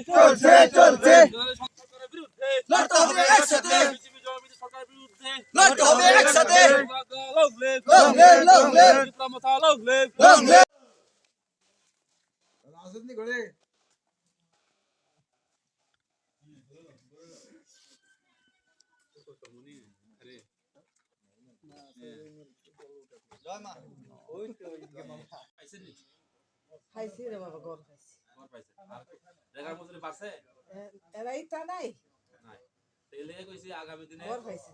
চলছে চলছে সরকারের বিরুদ্ধে লড়তে হবে একসাথে বিজেপি জনবিরোধী সরকারের বিরুদ্ধে লড়তে হবে একসাথে লড়লে লড়লে বিপ্লবতা লড়লে লড়লে রাজনীতি করে খাইছি রে বাবা গর খাইছি জায়গার মধ্যে বাড়ছে এরাই তা নাই নাই তেলে কইছি আগামী দিনে গর খাইছি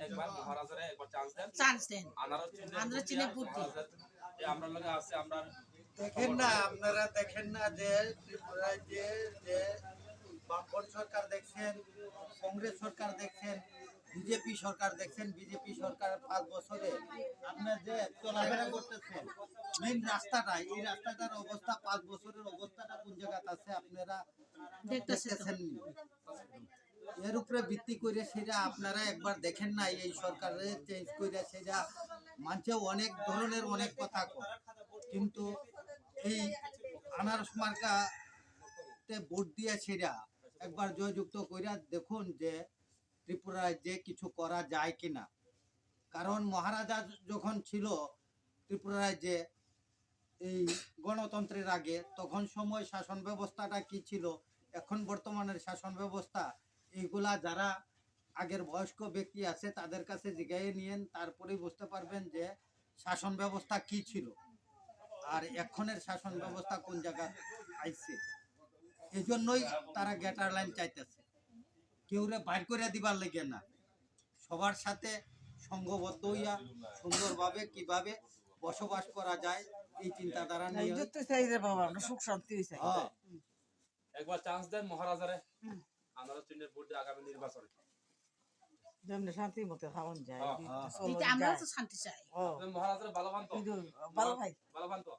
একবার মহারাজারে একবার চান্স দেন আনারস আনারস চিনে বুদ্ধি। আমরা লগে আছে আমরা দেখেন না আপনারা দেখেন না যে ত্রিপুরায় যে বামপন্থী সরকার দেখছেন, কংগ্রেস সরকার দেখছেন, বিজেপি সরকার দেখছেন, বিজেপি সরকার 5 বছরে আপনারা যে চলাফেরা করতেছেন মেইন রাস্তাটা, এই রাস্তাটার অবস্থা 5 বছরের অবস্থাটা কোন জায়গাতে আছে আপনারা দেখতেছেন। এর উপরে ভিত্তি করে সেটা আপনারা একবার দেখেন না, এই সরকারের চেঞ্জ করে সেটা মানছে অনেক ধরনের অনেক কথা কয়, কিন্তু এই আনারস মার্কাতে ভোট দিয়ে সেটা একবার জয়যুক্ত কইরা দেখুন যে ত্রিপুরায় যে কিছু করা যায় কিনা। কারণ মহারাজা যখন ছিল ত্রিপুরায় যে এই গণতন্ত্রের আগে, তখন সময় শাসন ব্যবস্থাটা কি ছিল, এখন বর্তমানের শাসন ব্যবস্থা, এইগুলা যারা আগের বয়স্ক ব্যক্তি আছে তাদের কাছে জিজ্ঞাসা নিয়েন, তারপরেই বুঝতে পারবেন যে শাসন ব্যবস্থা কি ছিল আর এখনের শাসন ব্যবস্থা কোন জায়গায় আইছে। এই জন্যই তারা গ্যাটার লাইন চাইতেছে, কেউরে বাইর করে দিবার লেগে না, সবার সাথে সংঘবদ্ধ হইয়া সুন্দরভাবে কিভাবে বসবাস করা যায় এই চিন্তাধারা নিয়ে যুক্ত চাই রে বাবা, আমরা সুখ শান্তি চাই। একবার চান্স দেন মহারাজারে আনারস চিহ্নের ভোট দিয়ে আগামী নির্বাচনে যেমন শান্তি মতো খাওয়ান যায়। এটা আমরা তো শান্তি চাই। মহারাজারে ভালোবান তো ভালো ভাই, ভালোবান তো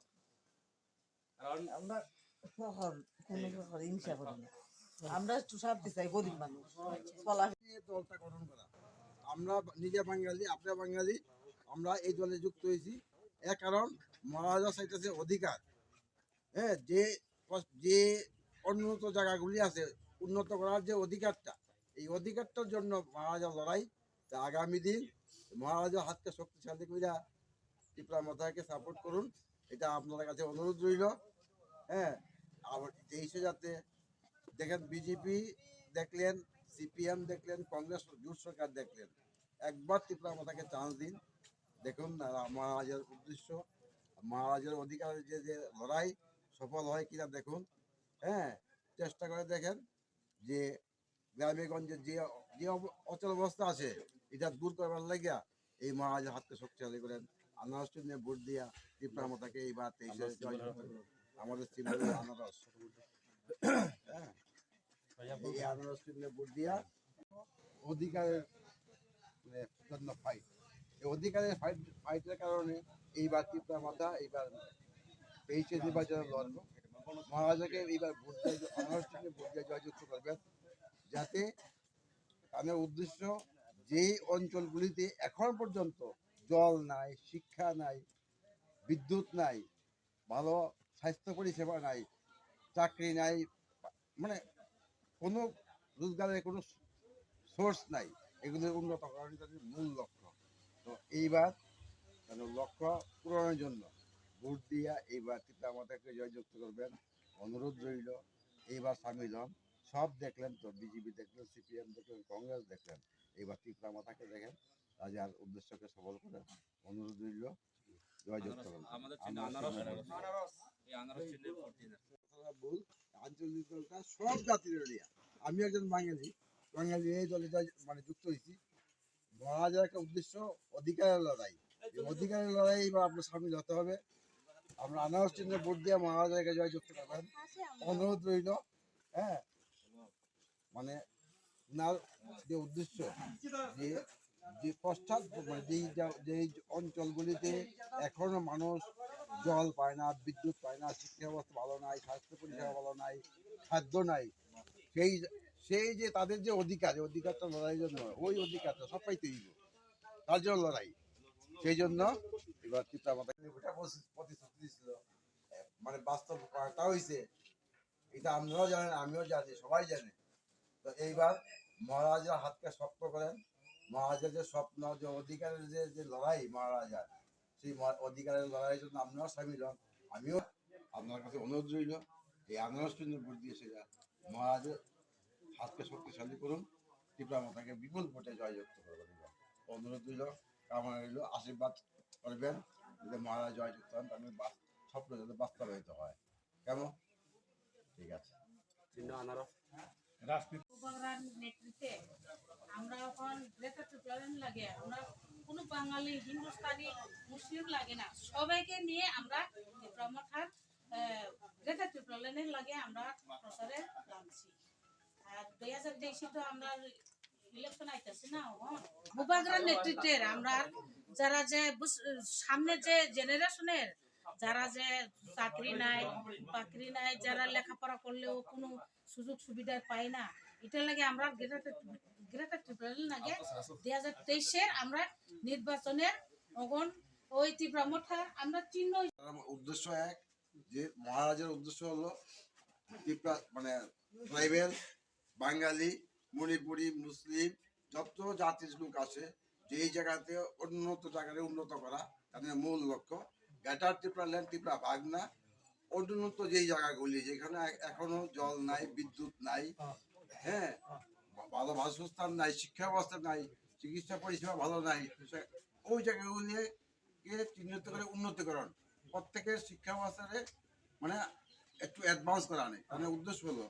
কারণ আমরা কোনো হিংসা করি না, আমরা একটু শান্তি চাই, গরিব মানুষ চলা দলটা গঠন করা। আমরা নিজে বাঙালি, আপনারা বাঙালি, আমরা এই দলে যুক্ত হয়েছি এর কারণ মহারাজা চাইতেছে অধিকার। হ্যাঁ, যে উন্নত জায়গাগুলি আছে উন্নত করার যে অধিকারটা, এই অধিকারটার জন্য মহারাজা লড়াই। তা আগামী দিন মহারাজার হাতকে শক্তিশালী কইরা ত্রিপুরা মাথাকে সাপোর্ট করুন, এটা আপনাদের কাছে অনুরোধ রইল। হ্যাঁ, আবার 23-এ যাতে দেখেন বিজেপি দেখলেন, সিপিএম দেখলেন, কংগ্রেস জোট সরকার দেখলেন, একবার ত্রিপুরা মাথাকে চান্স দিন, দেখুন মহারাজের উদ্দেশ্য, মহারাজের অধিকারের যে লড়াই সফল হয় কিনা দেখুন। হ্যাঁ, চেষ্টা করে দেখেন যে গ্রামে গঞ্জে যে অচল অবস্থা আছে এটা দূর করবার লাগিয়া এই মহারাজের হাতকে শক্তিশালী করেন। আনারস নিয়ে ভোট দিয়া ত্রিপুরা মাতাকে এইবার 23-এ আমাদের ত্রিপুরা আনারস, হ্যাঁ, এই আনারস নিয়ে ভোট দিয়া অধিকারের জন্য ফাইট, এই অধিকারের ফাইটের কারণে এইবার ত্রিপুরা মাতা এইবার 23-এ নির্বাচনে লড়বো। মহারাজাকে এইবার ভোট দিয়ে আনারস নিয়ে ভোট দিয়ে জয়যুক্ত করবেন, যাতে তাদের উদ্দেশ্য যেই অঞ্চলগুলিতে এখন পর্যন্ত জল নাই, শিক্ষা নাই, বিদ্যুৎ নাই, ভালো স্বাস্থ্য পরিষেবা নাই, চাকরি নাই, মানে কোনো রোজগারের কোনো সোর্স নাই, এগুলোর উন্নত করার তাদের মূল লক্ষ্য। তো এইবার লক্ষ্য পূরণের জন্য ভোট দিয়া এইবার ত্রিপুরা মাতাকে জয়যুক্ত করবেন, অনুরোধ রইল। এইবার সামিল হন, সব দেখলেন তো, বিজেপি দেখলেন, সিপিএম দেখলেন, কংগ্রেস দেখলেন, এইবার ত্রিপুরা মাতাকে দেখেন, রাজার উদ্দেশ্যকে সফল করেন, অনুরোধ রইল, জয়যুক্ত করবেন। আঞ্চলিক দলটা সব জাতির এরিয়া, আমি একজন বাঙালি, বাঙালি এই দলে মানে যুক্ত হয়েছি। মহারাজার একটা উদ্দেশ্য অধিকারের লড়াই, এই অধিকারের লড়াই এবার আপনার সামিল হতে হবে। আমরা আনারস চিহ্নে ভোট দিয়ে মহারাজাকে জয়যুক্ত করবেন, অনুরোধ রইল। হ্যাঁ, মানে ওনার যে উদ্দেশ্য, যে পশ্চাৎ মানে যেই অঞ্চলগুলিতে এখনো মানুষ জল পায় না, বিদ্যুৎ পায় না, শিক্ষা ব্যবস্থা ভালো নাই, স্বাস্থ্য পরিষেবা ভালো নাই, খাদ্য নাই, সেই যে তাদের যে অধিকার, অধিকারটা লড়াইয়ের জন্য, ওই অধিকারটা সব পাইতে দিব, তার জন্য লড়াই। সেই জন্য এবার ত্রিপুরা মাতা প্রতিশ্রুতি দিয়েছিল, মানে বাস্তব করাটা হয়েছে। এটা আপনারাও জানেন, আমিও জানি, সবাই জানে। তো এইবার মহারাজার হাতকে শক্ত করেন। মহারাজার যে স্বপ্ন, যে অধিকারের যে লড়াই মহারাজার, সেই অধিকারের লড়াইয়ের জন্য আপনারাও সামিল হন। আমিও আপনার কাছে অনুরোধ রইল, এই আনারস চিহ্নের ভোট দিয়ে সেটা মহারাজের হাতকে শক্তিশালী করুন, ত্রিপুরা মাতাকে বিপুল ভোটে জয়যুক্ত করবেন। অনুরোধ রইল, কামনা রইল, আশীর্বাদ করবেন যাতে মহারাজ জয়যুক্ত হন, তাদের স্বপ্ন যাতে বাস্তবায়িত হয়। কেমন? ঠিক আছে। চিহ্ন আনারস। উপগ্রাম নেতৃত্বে আমরা এখন গ্রেটার ত্রিপুরাল্যান্ড লাগে, আমরা কোনো বাঙালি, হিন্দুস্তানি, মুসলিম লাগে না, সবাইকে নিয়ে আমরা ত্রিপুরা মাথার গ্রেটার ত্রিপুরাল্যান্ডের লাগে আমরা প্রচারে নামছি। আর 2023 তো আমরা ইলেকশন আইতেছে না, উপগ্রাম নেতৃত্বের আমরা যারা যে সামনে যে জেনারেশনের যারা যে চাকরি নাই বাকরি নাই, যারা লেখাপড়া করলেও কোনো সুযোগ সুবিধা পায় না, এটার লাগে আমরা গ্রেটার ত্রিপুরাল্যান্ড লাগে 2023 আমরা নির্বাচনের অগন ওই ত্রিপুরা মঠা আমরা চিহ্ন। উদ্দেশ্য এক, যে মহারাজের উদ্দেশ্য হলো ত্রিপুরা মানে ট্রাইবেল, বাঙালি, মণিপুরি, মুসলিম যত জাতির লোক আছে, যে এই জায়গাতে উন্নত জায়গায় উন্নত করা তাদের মূল লক্ষ্য। গ্রেটার ত্রিপুরাল্যান্ড, ত্রিপুরা ভাগ না, উন্নত যেই জায়গাগুলি যেখানে এখনো জল নাই, বিদ্যুৎ নাই, হ্যাঁ, ভালো বাসস্থান নাই, শিক্ষা ব্যবস্থা নাই, চিকিৎসা পরিষেবা ভালো নাই, ওই জায়গাগুলিকে চিহ্নিত করে উন্নতিকরণ, প্রত্যেকের শিক্ষা ব্যবস্থারে মানে একটু অ্যাডভান্স করা নেই, মানে উদ্দেশ্য হলো।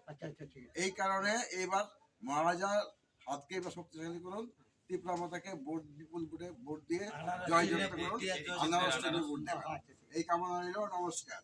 এই কারণে এইবার মহারাজার হাতকে এবার শক্তিশালী করুন, ত্রিপুরা মাতাকে বিপুল ভোট দিয়ে জয়যুক্ত করুন, আনারস চিহ্নে ভোট দেবেন। এই কামনা রইল। নমস্কার।